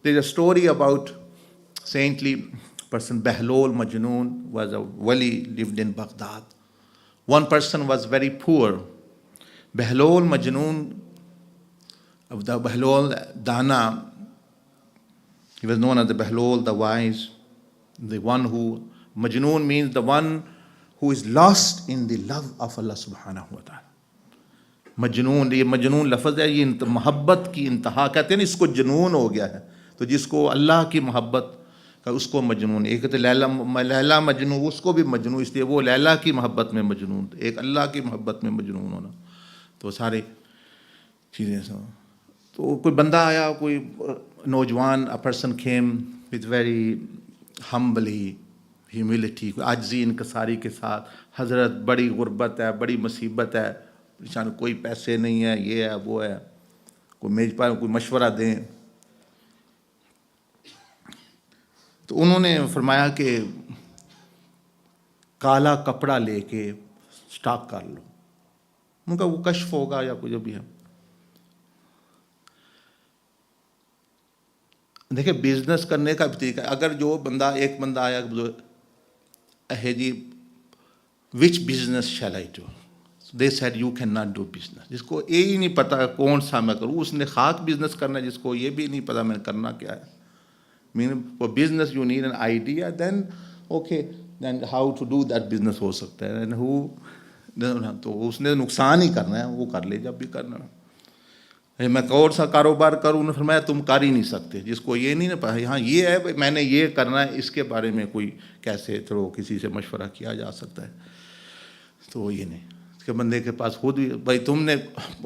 There's a story about saintly person Behlol Majnoon was a wali, lived in Baghdad. One person was very poor. Behlol Majnoon, of the Behlol Dana, he was known as the Behlol, the wise, the one who, Majnoon means the one who is lost in the love of Allah subhanahu wa ta'ala. मजनून, ये मजनून लफ्ज़ है, ये मोहब्बत की इंतहा कहते हैं ना, इसको जुनून हो गया है। तो जिसको अल्लाह की मोहब्बत का उसको मजनून, एक तो लैला मजनू, उसको भी मजनू, इसलिए वो लैला की मोहब्बत में मजनून, एक अल्लाह की मोहब्बत में मजनून होना, तो सारे चीज़ें सब। तो कोई बंदा आया, कोई नौजवान, a person came with very humbly humility, आजिज़ी इनकसारी के साथ, हज़रत बड़ी गुर्बत है, बड़ी मुसीबत है, परेशान, कोई पैसे नहीं है, ये है वो है, कोई मेज पर कोई मशवरा दें। तो उन्होंने फरमाया कि काला कपड़ा लेके स्टॉक कर लो, उनका वो कश्फ होगा या कुछ भी है। देखिए बिजनेस करने का भी तरीका, अगर जो बंदा, एक बंदा आया, है जी which business shall I do, they said you can not do business. जिसको ये ही नहीं पता कौन सा मैं करूँ, उसने खाक बिजनेस करना है, जिसको ये भी नहीं पता मैं करना क्या है। Mean for business you need an idea, then okay, then how to do that business हो सकता है, एंड हु, तो उसने नुकसान ही करना है, वो कर ले जब भी करना है। मैं कौन सा कारोबार करूँ, उन्होंने फरमाया तुम कर ही नहीं सकते, जिसको ये नहीं ना पता, हाँ ये है मैंने ये करना है, इसके बारे में कोई कैसे चलो किसी से मशवरा किया जा सकता है, तो ये नहीं, इसके बंदे के पास खुद भी, भाई तुमने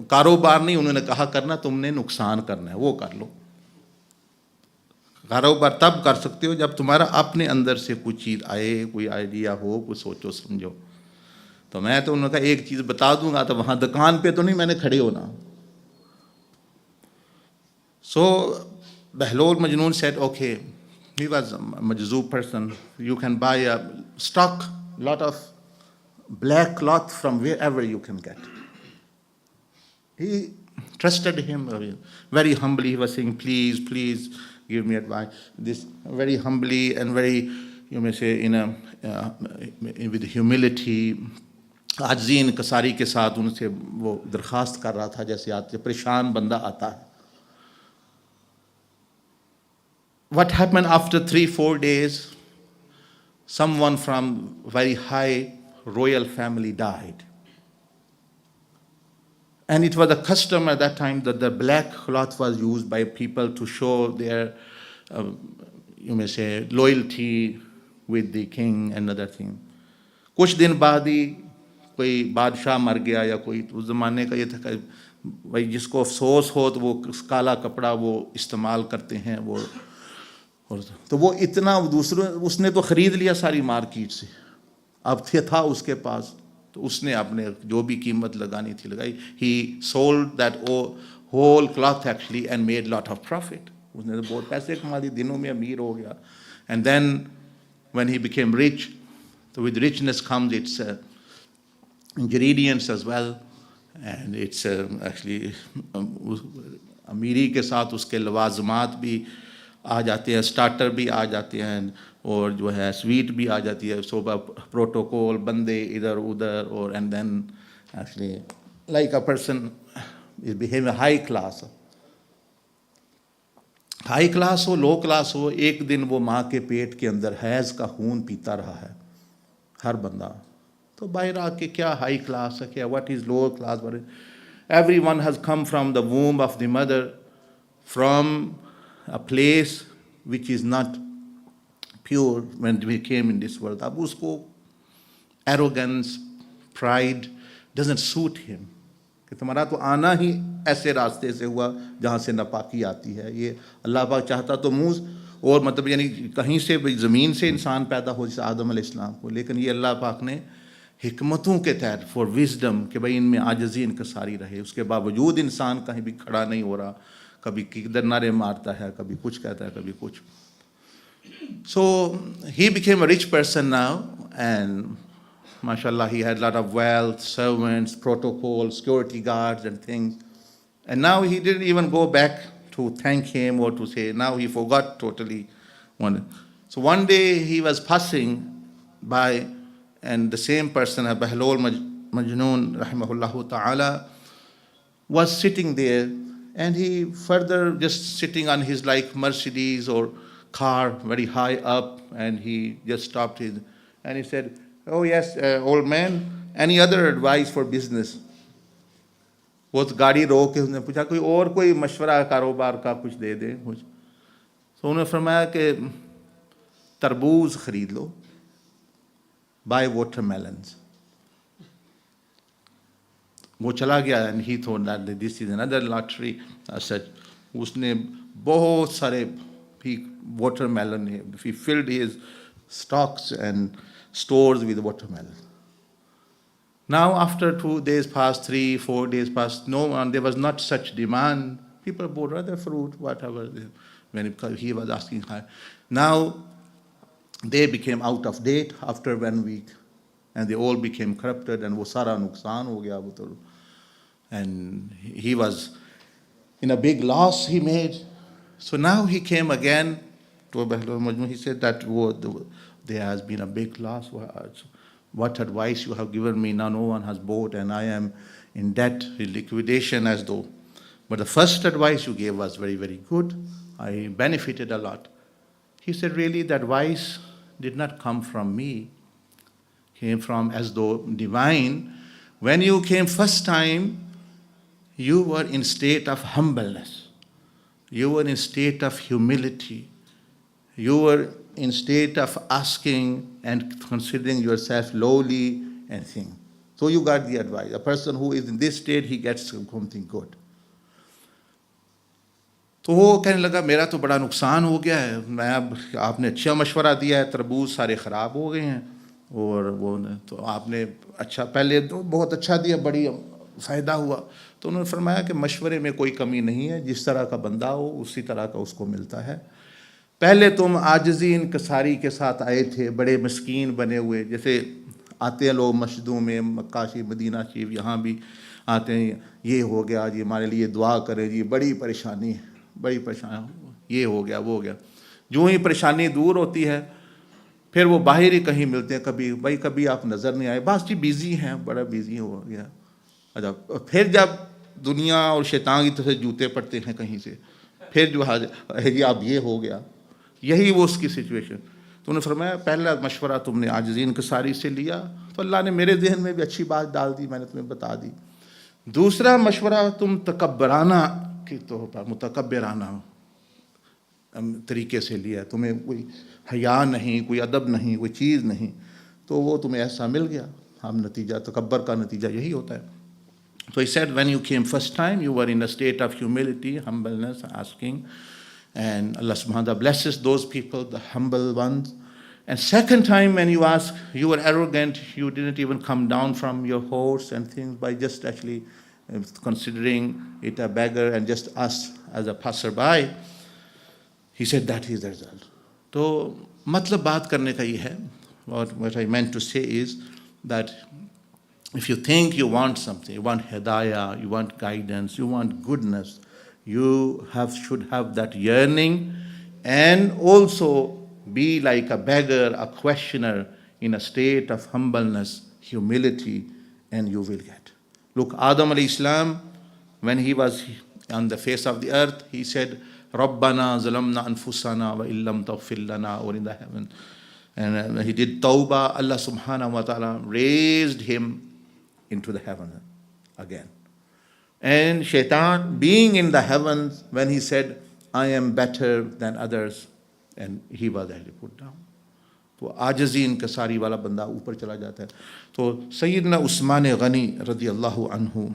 कारोबार नहीं उन्होंने कहा करना, तुमने नुकसान करना है, वो कर लो। कारोबार तब कर सकते हो जब तुम्हारा अपने अंदर से कुछ चीज़ आए, कोई आइडिया हो, कुछ सोचो समझो। तो मैं तो उन्होंने कहा एक चीज़ बता दूंगा, तो वहाँ दुकान पे तो नहीं मैंने खड़े होना। So Behlol Majnoon said, okay, he was a majzoob person, you can buy a stock, lot of black cloth from wherever you can get. He trusted him very humbly. He was saying, please, please give me advice. This very humbly and very, you may say, with humility, आजिज़ी इनकसारी के साथ उनसे वो दरख्वास्त कर रहा था, जैसे आते परेशान बंदा आता है। What happened after 3-4 days? Someone from very high royal family died. And it was a custom at that time that the black cloth was used by people to show their, you may say, loyalty with the king and other thing. कुछ दिन बाद ही कोई बादशाह मर गया या कोई, उस ज़माने का ये था कि भाई जिसको अफसोस हो तो वो काला कपड़ा वो इस्तेमाल करते हैं वो, और तो वो इतना दूसरों, उसने तो ख़रीद लिया सारी मार्केट से, अब था उसके पास, तो उसने अपने जो भी कीमत लगानी थी लगाई। He sold that whole cloth actually and made lot of profit. उसने तो बहुत पैसे कमा दिए, दिनों में अमीर हो गया। And then when he became rich, तो with richness comes its ingredients as well, and it's actually अमीरी के साथ उसके लवाजमात भी आ जाते हैं, स्टार्टर भी आ जाते हैं, और जो है स्वीट भी आ जाती है, सुबह प्रोटोकॉल, बंदे इधर उधर, और and then actually like a person is behave high class. High class हो, लो क्लास हो, एक दिन वो माँ के पेट के अंदर हैज़ का खून पीता रहा है हर बंदा, तो बाहर आके क्या हाई क्लास है, क्या what is low class, every one has come from the वूम of the mother, from a place which is not pure when we came in this world. अब उसको arrogance, pride doesn't suit him, कि तुम्हारा तो आना ही ऐसे रास्ते से हुआ जहाँ से नापाकी आती है। ये अल्लाह पाक चाहता तो मुँह और मतलब यानी कहीं से ज़मीन से इंसान पैदा हो जैसे आदम अलैहिस्सलाम को, लेकिन ये अल्लाह पाक ने हिकमतों के तहत फॉर विजडम कि भाई इनमें आजिज़ी इनकसारी रहे, उसके बावजूद इंसान कहीं भी खड़ा नहीं हो रहा, कभी किधर नारे मारता है, कभी कुछ कहता है, कभी कुछ। So he became a rich person now, and mashallah he had a lot of wealth, servants, protocol, security guards and things. And now he didn't even go back to thank him or to say. Now he forgot totally. So one day he was passing by, and the same person, Bahlul Majnoon, rahimahullah ta'ala, was sitting there, and he further just sitting on his like Mercedes or car very high up, and he just stopped his, and he said, "Oh yes, old man, any other advice for business?" वो तो गाड़ी रोक के उसने पूछा कोई और कोई मशवरा कारोबार का कुछ दे दे कुछ। तो उन्होंने फरमाया कि तरबूज खरीद लो, बाय वाटरमेलन्स। वो चला गया, and he thought that this is another lottery such. उसने बहुत सारे watermelon, he filled his stocks and stores with watermelon. Now after 2 days passed, 3, 4 days passed, no, and there was not such demand. People bought other fruit, whatever, when he was asking her. Now they became out of date after 1 week, and they all became corrupted, and wo sara nuksan ho gaya wo to. And he was in a big loss he made. So now he came again to Bahlul Majnoon. He said that there has been a big loss. What advice you have given me? Now no one has bought, and I am in debt, in liquidation as though. But the first advice you gave was very, very good. I benefited a lot. He said, really, the advice did not come from me. Came from as though divine. When you came first time, you were in state of humbleness. You were in state of humility. You were in state of asking and considering yourself lowly and thing. So you got the advice. A person who is in this state, he gets something good. तो वो कहने लगा मेरा तो बड़ा नुकसान हो गया है, मैं अब आपने अच्छा मशवरा दिया है, तरबूज सारे ख़राब हो गए हैं, और वो तो आपने अच्छा पहले तो बहुत अच्छा दिया, बड़ी फ़ायदा हुआ। तो उन्होंने फरमाया कि मशवरे में कोई कमी नहीं है, जिस तरह का बंदा हो उसी तरह का उसको मिलता है। पहले तुम आजिज़ी इनकसारी के साथ आए थे, बड़े मस्कीन बने हुए, जैसे आते हैं लोग मस्जिदों में, मक्का शरीफ, मदीना शरीफ, यहाँ भी आते हैं, ये हो गया जी, हमारे लिए दुआ करें जी, बड़ी परेशानी है, बड़ी परेशानी, ये हो गया वो हो गया। जो ही परेशानी दूर होती है, फिर वो बाहर ही कहीं मिलते हैं, कभी भाई कभी आप नज़र नहीं आए, बस जी बिज़ी हैं, बड़ा बिज़ी हो गया। अच्छा, फिर जब दुनिया और शैतान की तरफ से जूते पड़ते हैं कहीं से, फिर जो है जी आप ये हो गया, यही वो उसकी सिचुएशन। तो उन्होंने फरमाया पहला मशवरा तुमने आजिज़ी इनकसारी से लिया, तो अल्लाह ने मेरे जहन में भी अच्छी बात डाल दी, मैंने तुम्हें बता दी। दूसरा मशवरा तुम तकब्बराना के तौर पर, मुतकब्बिराना तरीके से लिया, तुम्हें कोई हया नहीं, कोई अदब नहीं, कोई चीज़ नहीं, तो वो तुम्हें ऐसा मिल गया। हम नतीजा, तकब्बर का नतीजा यही होता है। So he said, when you came first time, you were in a state of humility, humbleness, asking, and Allah subhanahu wa ta'ala blesses those people, the humble ones. And second time when you ask, you were arrogant, you didn't even come down from your horse and things by just actually considering it a beggar and just us as a passerby. He said that is the result. तो मतलब बात करने का ये है, what I meant to say is that if you think you want something, you want hidayah, you want guidance, you want goodness, you should have that yearning, and also be like a beggar, a questioner, in a state of humbleness, humility, and you will get. Look, Adam alayhi salam, when he was on the face of the earth, he said, Rabbana zalamna anfusana wa illam taghfir lana, or in the heaven. And when he did tawbah, Allah subhanahu wa ta'ala raised him into the heaven again. And Shaitan, being in the heavens, when he said, I am better than others, and he was actually put down. तो आजिज़ी इनकसारी वाला बंदा ऊपर चला जाता है। तो सैयदना उस्मान गनी रज़ी अल्लाहु अन्हु